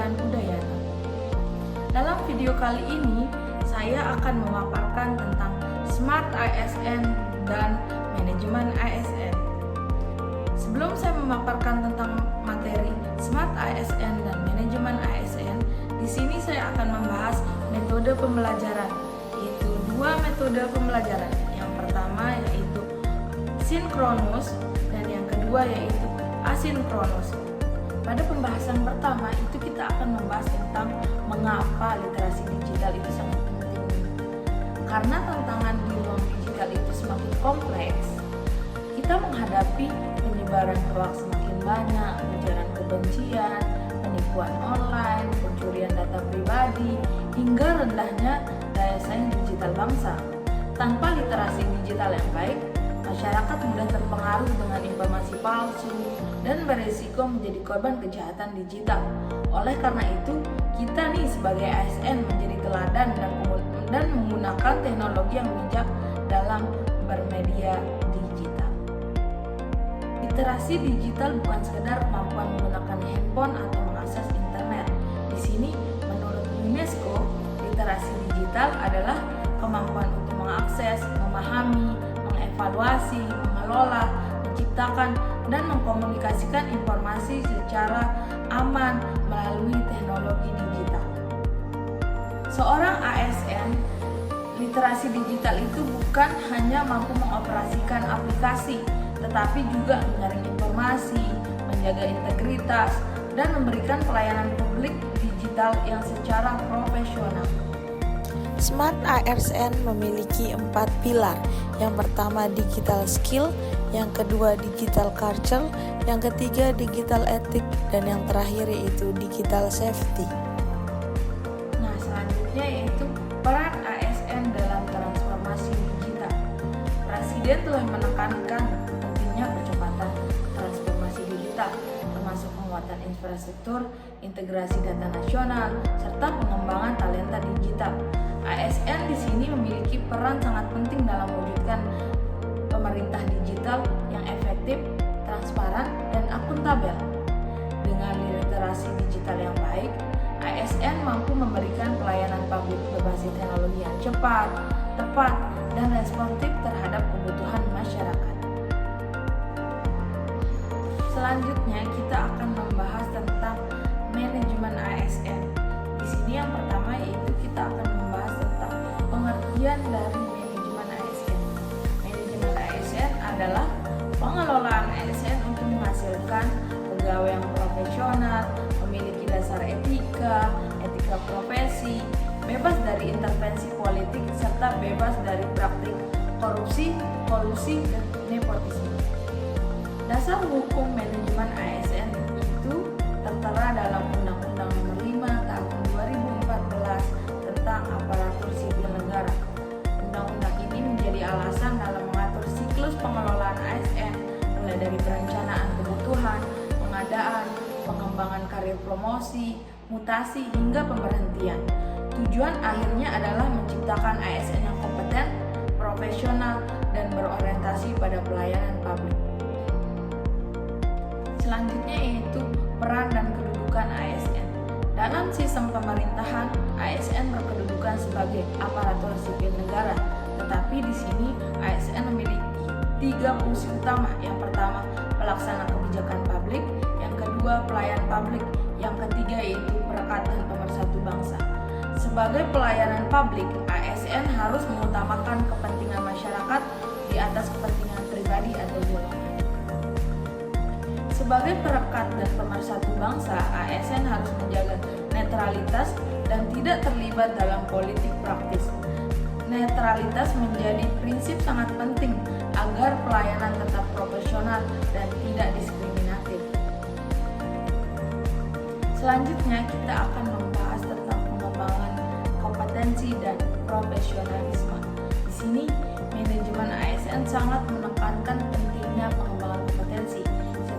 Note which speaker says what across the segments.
Speaker 1: Sofyan Udayana. Dalam video kali ini, saya akan memaparkan tentang Smart ASN dan manajemen ASN. Sebelum saya memaparkan tentang materi Smart ASN dan manajemen ASN, di sini saya akan membahas metode pembelajaran, yaitu dua metode pembelajaran. Yang pertama yaitu sinkronus dan yang kedua yaitu asinkronus. Pada pembahasan pertama itu kita akan membahas tentang mengapa literasi digital itu sangat penting. Karena tantangan di ruang digital itu semakin kompleks, kita menghadapi penyebaran hoaks semakin banyak, ujaran kebencian, penipuan online, pencurian data pribadi, hingga rendahnya daya saing digital bangsa. Tanpa literasi digital yang baik, masyarakat mudah terpengaruh dengan informasi palsu dan beresiko menjadi korban kejahatan digital. Oleh karena itu, kita nih sebagai ASN menjadi teladan dan menggunakan teknologi yang bijak dalam bermedia digital. Literasi digital bukan sekedar kemampuan menggunakan handphone atau mengakses internet. Di sini, menurut UNESCO, literasi digital adalah kemampuan untuk mengakses, memahami, mengevaluasi, mengelola, menciptakan, dan mengkomunikasikan informasi secara aman melalui teknologi digital. Seorang ASN, literasi digital itu bukan hanya mampu mengoperasikan aplikasi, tetapi juga menyaring informasi, menjaga integritas, dan memberikan pelayanan publik digital yang secara profesional.
Speaker 2: Smart ASN memiliki 4 pilar. Yang pertama digital skill, yang kedua digital culture, yang ketiga digital ethic, dan yang terakhir yaitu digital safety.
Speaker 1: Nah, selanjutnya yaitu peran ASN dalam transformasi digital. Presiden telah menekankan pentingnya percepatan transformasi digital, termasuk penguatan infrastruktur, integrasi data nasional, serta pengembangan talenta digital. ASN di sini memiliki peran sangat penting dalam mewujudkan pemerintah digital yang efektif, transparan, dan akuntabel. Dengan literasi digital yang baik, ASN mampu memberikan pelayanan publik berbasis teknologi yang cepat, tepat, dan responsif terhadap kebutuhan masyarakat. Selanjutnya kita akan membahas tentang manajemen ASN. Di sini yang pertama yaitu kita akan membahas tentang pengertian dari manajemen ASN. Manajemen ASN adalah pengelolaan ASN untuk menghasilkan pegawai yang profesional, memiliki dasar etika profesi, bebas dari intervensi politik, serta bebas dari praktik korupsi, kolusi, dan nepotisme. Dasar hukum manajemen ASN itu tertera dalam Undang-Undang Nomor 5 Tahun 2014 tentang aparatur sipil negara. Undang-undang ini menjadi alasan dalam mengatur siklus pengelolaan ASN, mulai dari perencanaan kebutuhan, pengadaan, pengembangan karir promosi, mutasi, hingga pemberhentian. Tujuan akhirnya adalah menciptakan ASN yang kompeten, profesional, dan berorientasi pada pelayanan publik. Selanjutnya yaitu peran dan kedudukan ASN. Dalam sistem pemerintahan, ASN berkedudukan sebagai aparatur sipil negara. Tetapi di sini ASN memiliki 3 fungsi utama. Yang pertama, pelaksana kebijakan publik, yang kedua, pelayan publik, yang ketiga yaitu perekat dan pemersatu bangsa. Sebagai pelayanan publik, ASN harus mengutamakan kepentingan masyarakat di atas kepentingan pribadi atau golongan. Sebagai perekat dan pemersatu bangsa, ASN harus menjaga netralitas dan tidak terlibat dalam politik praktis. Netralitas menjadi prinsip sangat penting agar pelayanan tetap profesional dan tidak diskriminatif. Selanjutnya kita akan membahas tentang pengembangan kompetensi dan profesionalisme. Di sini manajemen ASN sangat menekankan pentingnya pengembangan kompetensi.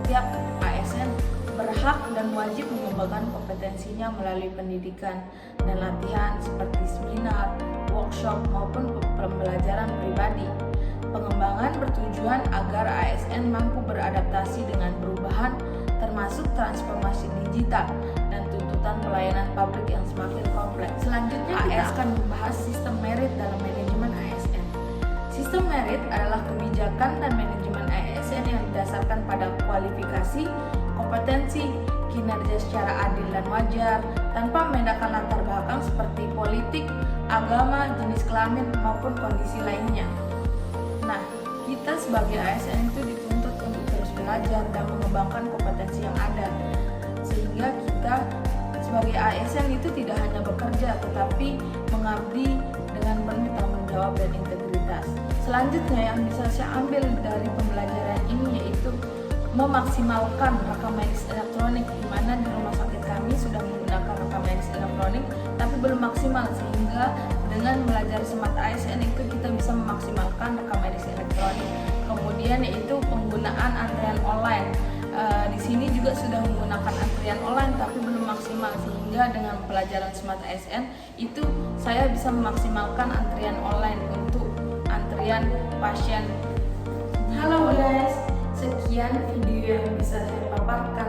Speaker 1: Setiap ASN berhak dan wajib mengembangkan kompetensinya melalui pendidikan dan latihan seperti seminar, workshop, maupun pembelajaran pribadi. Pengembangan bertujuan agar ASN mampu beradaptasi dengan perubahan termasuk transformasi digital dan tuntutan tuntutan pelayanan publik yang semakin kompleks. Selanjutnya kita akan membahas sistem merit dalam manajemen ASN. Sistem merit adalah kebijakan dan manajemen ASN yang didasarkan pada kualifikasi, kompetensi, kinerja secara adil dan wajar, tanpa membedakan latar belakang seperti politik, agama, jenis kelamin, maupun kondisi lainnya. Nah, kita sebagai ASN itu dituntut untuk terus belajar dan mengembangkan kompetensi yang ada, sehingga kita sebagai ASN itu tidak hanya bekerja, tetapi mengabdi dengan penuh tanggung jawab dan integritas. Selanjutnya yang bisa saya ambil dari pembelajaran ini yaitu memaksimalkan rekam medis elektronik, di mana di rumah sakit kami sudah menggunakan rekam medis elektronik tapi belum maksimal, sehingga dengan belajar Smart ASN itu kita bisa memaksimalkan rekam medis elektronik. Kemudian yaitu penggunaan antrian online. Di sini juga sudah menggunakan antrian online tapi belum maksimal, sehingga dengan pelajaran Smart ASN itu saya bisa memaksimalkan antrian online untuk antrian pasien. Halo guys, sekian video yang bisa saya paparkan.